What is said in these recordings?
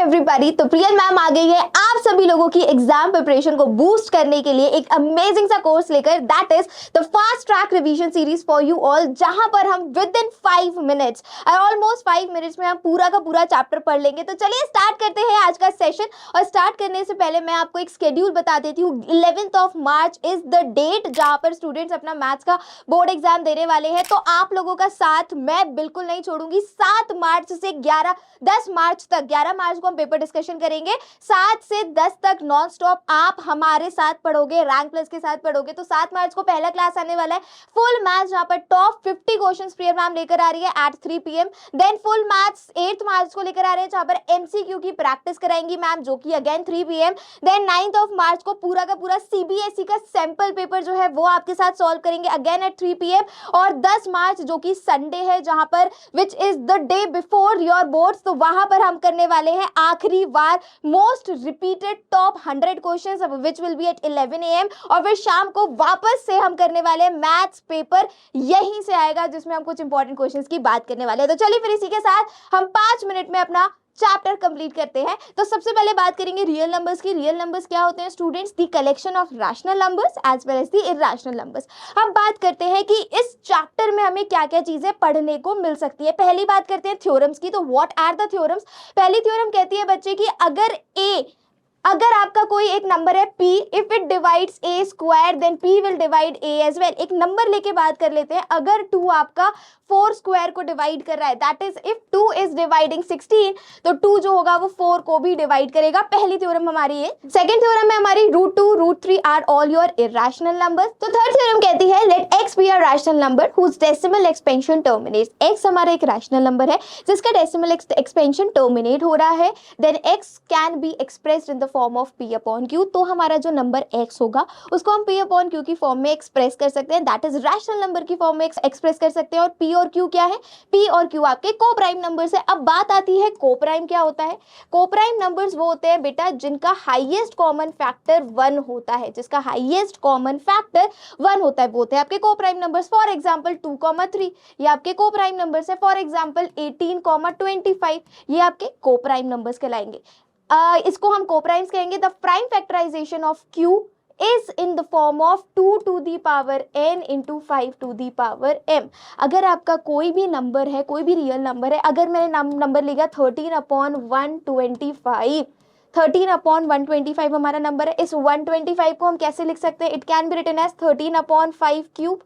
Everybody, तो Priyal ma'am आ गई है आप सभी लोगों की एग्जाम प्रिपरेशन को बूस्ट करने के लिए एक अमेजिंग सा कोर्स लेकर, that is the fast track revision series for you all, जहां पर हम with in 5 minutes almost 5 minutes में हम पूरा का पूरा चैप्टर पढ़ लेंगे। तो चलिए स्टार्ट करते हैं आज का सेशन। और स्टार्ट करने से पहले मैं आपको एक शेड्यूल बता देती हूँ। 11th of March is the date जहां पर स्टूडेंट्स अपना मैथ्स का बोर्ड एग्जाम देने वाले हैं। तो आप लोगों का साथ मैं बिल्कुल नहीं छोड़ूंगी। 7 मार्च से 10 मार्च तक, 11 मार्च को हम पेपर डिस्कशन करेंगे। 7 से 10 तक नॉन स्टॉप आप हमारे साथ पढ़ोगे, रैंक प्लस के साथ पढ़ोगे। तो 7 मार्च को पहला क्लास आने वाला है फुल मैथ्स, जहां पर टॉप 50 क्वेश्चंस प्रिया मैम लेकर आ रही है at 3 PM। Then full maths 8th March को लेकर आ रहे हैं, जहां पर MCQ की प्रैक्टिस कराएंगी मैम, जो कि again 3 PM। Then 9th of March को पूरा का पूरा CBSE का सैंपल पेपर जो है वो आपके साथ सॉल्व करेंगे अगेन एट 3 PM। और 10 मार्च जो कि संडे है, जहां पर which is the day before your boards, तो वहां पर हम करने वाले हैं आखिरी बार most repeated top 100 questions which will be at 11 AM। और फिर शाम को वापस से हम करने वाले हैं मैथ्स पेपर, यहीं से आएगा जिसमें हम कुछ इंपॉर्टेंट क्वेश्चंस की बात करने वाले हैं। तो चलिए फिर इसी के साथ हम 5 मिनट में अपना चैप्टर कंप्लीट करते हैं। तो सबसे पहले बात करेंगे रियल नंबर्स की। रियल नंबर्स क्या होते हैं students? The collection of rational numbers as well as the irrational numbers. हम बात करते हैं कि इस चैप्टर में हमें क्या क्या चीजें पढ़ने को मिल सकती है। पहली बात करते हैं थ्योरम्स की। तो व्हाट आर द थ्योरम्स? पहली थ्योरम कहती है बच्चे की अगर आपका कोई एक नंबर है p, if it divides a square then p will divide a as well. एक नंबर लेके बात कर लेते हैं। अगर 2 आपका 4 स्क्वायर को डिवाइड कर रहा है, that is if 2 is dividing 16, तो 2 जो होगा वो 4 को भी डिवाइड करेगा। पहली थ्योरम हमारी है। सेकंड थ्योरम है हमारी √2 √3 are all your irrational numbers. तो थर्ड थ्योरम कहती है let x be a rational number whose decimal expansion terminates. x हमारा एक रैशनल नंबर है जिसका डेसिमल एक्सपेंशन टर्मिनेट हो रहा है। Then x can be expressed in the form of p upon q। तो हमारा जो नंबर x होगा उसको हम p अपॉन q की फॉर्म में एक्सप्रेस कर सकते हैं, दैट इज रैशनल नंबर की फॉर्म में एक्सप्रेस कर सकते हैं। और p और q क्या है? p और q आपके कोप्राइम नंबर्स है। अब बात आती है कोप्राइम क्या होता है। कोप्राइम नंबर्स वो होते हैं बेटा जिनका हाईएस्ट कॉमन फैक्टर 1 होता है, जिसका हाईएस्ट कॉमन फैक्टर 1 होता है, वो होते हैं आपके कोप्राइम नंबर्स। फॉर एग्जांपल 2,3 ये आपके कोप्राइम नंबर्स है। फॉर एग्जांपल 18,25 ये आपके कोप्राइम नंबर्स कहलाएंगे। इसको हम कोप्राइम्स कहेंगे। The prime factorisation of q is in the form of 2 to the power n into 5 to the power m। अगर आपका कोई भी नंबर है, कोई भी रियल नंबर है, अगर मैंने नंबर लिखा 13/125, 13/125 हमारा नंबर है। इस 125 को हम कैसे लिख सकते हैं? It can be written as 13/5 cube,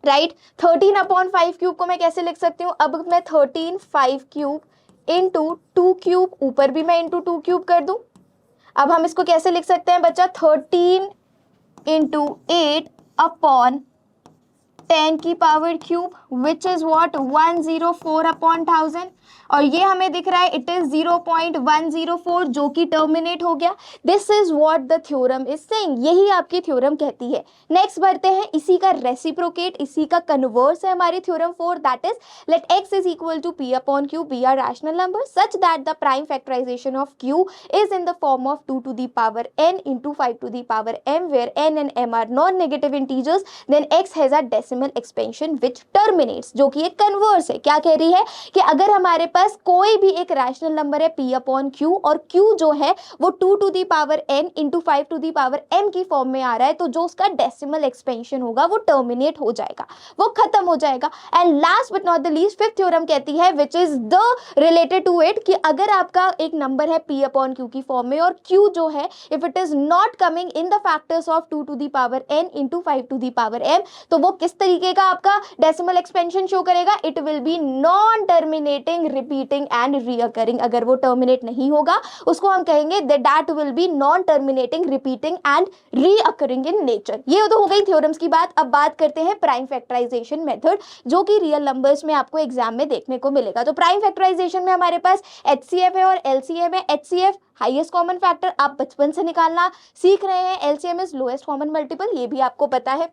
right. 13/5 cube को मैं कैसे लिख सकती हूँ? अब मैं 13/5 क्यूब इंटू 2 क्यूब, ऊपर भी मैं इंटू 2 क्यूब कर दूं। अब हम इसको कैसे लिख सकते हैं बच्चा? 13 इंटू 8 अपॉन 10 की power cube, which is what 104 upon 1000। और ये हमें दिख रहा है इट इज 0.104 जो कि टर्मिनेट हो गया। This is what the theorem is saying. यही आपकी थ्योरम कहती है। नेक्स्ट बढ़ते हैं, इसी का रेसिप्रोकेट, इसी का कन्वर्स है हमारी theorem 4, that is let x is equal to p upon q be are rational number such that the prime factorisation of q is in the form of 2 to the power n into 5 to the power m, where n and m are non-negative integers, then x has a decimal expansion which terminates, जो कि एक converse है। क्या कह रही है कि अगर हमारे पास कोई भी एक रैशनल नंबर है p अपॉन q और q जो है वो 2 to the power n into 5 to the power m की फॉर्म में आ रहा है, तो जो उसका डेसिमल एक्सपेंशन होगा वो टर्मिनेट हो जाएगा, वो खत्म हो जाएगा। And last but not the least fifth theorem कहती है which is the related to it कि अगर आपका एक नंबर है p अपॉन q की फॉर्म में और q जो है if it is not coming in the factors of 2 to the power n into 5 to the power m, तो वो किस तरीके का आपका डेसिमल एक्सपेंशन शो करेगा? It will be non terminating, repeating and recurring. अगर वो टर्मिनेट नहीं होगा उसको हम कहेंगे that will be non terminating, repeating and recurring in nature. ये तो हो गई थ्योरम्स की बात। अब बात करते हैं प्राइम फैक्टराइजेशन मेथड, जो कि रियल नंबर्स में आपको एग्जाम में देखने को मिलेगा। तो प्राइम फैक्टराइजेशन में हमारे पास HCF है और LCM है। HCF हाईएस्ट कॉमन फैक्टर आप बचपन से निकालना सीख रहे हैं, LCM is lowest common multiple, ये भी आपको पता है।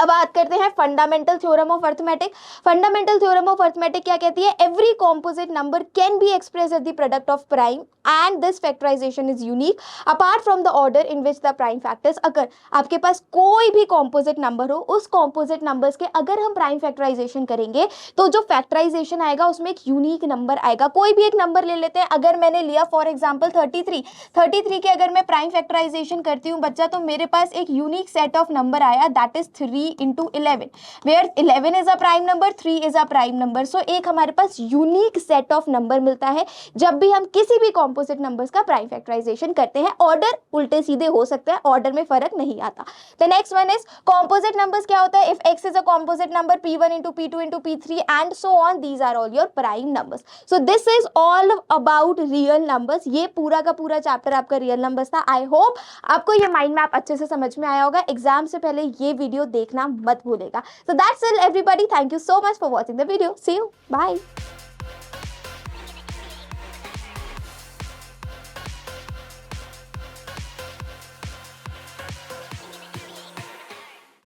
अब बात करते हैं fundamental theorem of arithmetic. Fundamental theorem of arithmetic क्या कहती है? Every composite number can be express as the product of prime and this factorisation is unique apart from the order in which the prime factors. अगर आपके पास कोई भी composite number हो, उस composite numbers के अगर हम प्राइम फैक्टराइजेशन करेंगे तो जो फैक्टराइजेशन आएगा उसमें एक यूनिक नंबर आएगा। कोई भी एक नंबर ले लेते हैं, अगर मैंने लिया फॉर एग्जाम्पल 33 के अगर मैं प्राइम फैक्टराइजेशन करती हूँ बच्चा, तो मेरे पास एक यूनिक सेट ऑफ नंबर आया, that is 3 into 11 where 11 is a prime number, 3 is a prime number. So एक हमारे पास यूनिक सेट ऑफ नंबर मिलता है जब भी हम किसी भी कॉम्पोजिट नंबर्स का प्राइम फैक्टराइजेशन करते हैं। ऑर्डर उल्टे सीधे हो सकते हैं, ऑर्डर में फर्क नहीं आता। The next one is composite numbers. क्या होता है? If x is a composite number, p1 into p2 into p3 and so on, these are all your prime numbers. So this is all about real numbers. ये पूरा का पूरा chapter आपका real numbers था। I hope आपको ये mind map अच्छे से समझ में आया होगा। एग्जाम से पहले ये वीडियो देखना मत भूलेगा। So that's it everybody. Thank you so much for watching the video. See you. Bye.